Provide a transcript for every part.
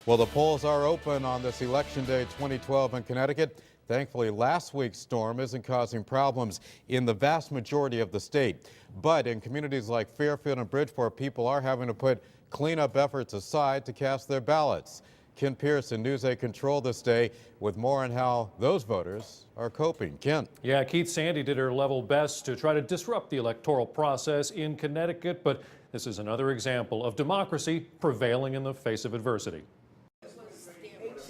Well, the polls are open on this Election Day 2012 in Connecticut. Thankfully, last week's storm isn't causing problems in the vast majority of the state. But in communities like Fairfield and Bridgeport, people are having to put cleanup efforts aside to cast their ballots. Ken Pearson, News 8 Control this day with more on how those voters are coping. Ken. Yeah, Keith Sandy did her level best to try to disrupt the electoral process in Connecticut, but this is another example of democracy prevailing in the face of adversity.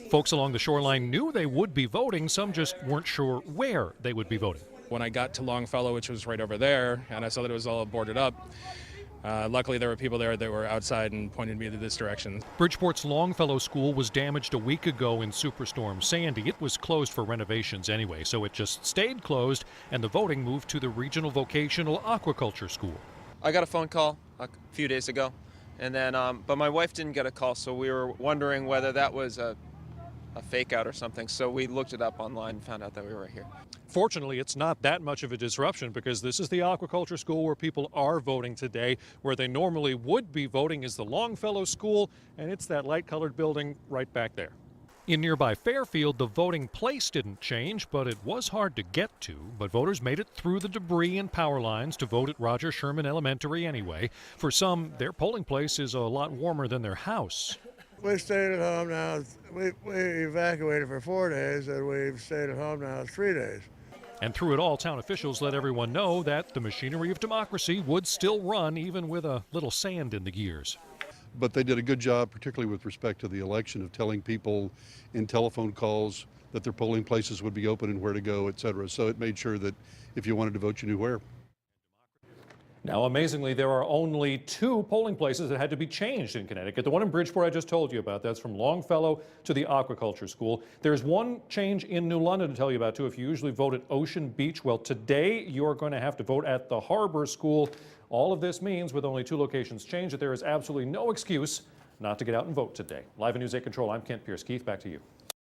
Folks along the shoreline knew they would be voting. Some just weren't sure where they would be voting. When I got to Longfellow, which was right over there, and I saw that it was all boarded up, luckily there were people there that were outside and pointed me to this direction. Bridgeport's Longfellow School was damaged a week ago in Superstorm Sandy. It was closed for renovations anyway, so it just stayed closed, and the voting moved to the Regional Vocational Aquaculture School. I got a phone call a few days ago, and then, but my wife didn't get a call, so we were wondering whether that was a fake out or something, so we looked it up online and found out that we were here. Fortunately, it's not that much of a disruption because this is the aquaculture school where people are voting today. Where they normally would be voting is the Longfellow School, and it's that light-colored building right back there. In nearby Fairfield, the voting place didn't change, but it was hard to get to. But voters made it through the debris and power lines to vote at Roger Sherman Elementary anyway. For some, their polling place is a lot warmer than their house. We stayed at home now. We evacuated for 4 days, and we've stayed at home now 3 days. And through it all, town officials let everyone know that the machinery of democracy would still run, even with a little sand in the gears. But they did a good job, particularly with respect to the election, of telling people in telephone calls that their polling places would be open and where to go, et cetera. So it made sure that if you wanted to vote, you knew where. Now, amazingly, there are only 2 polling places that had to be changed in Connecticut. The one in Bridgeport I just told you about, that's from Longfellow to the Aquaculture School. There's one change in New London to tell you about, too. If you usually vote at Ocean Beach, well, today you're going to have to vote at the Harbor School. All of this means, with only 2 locations changed, that there is absolutely no excuse not to get out and vote today. Live in News 8 Control, I'm Kent Pierce. Keith, back to you.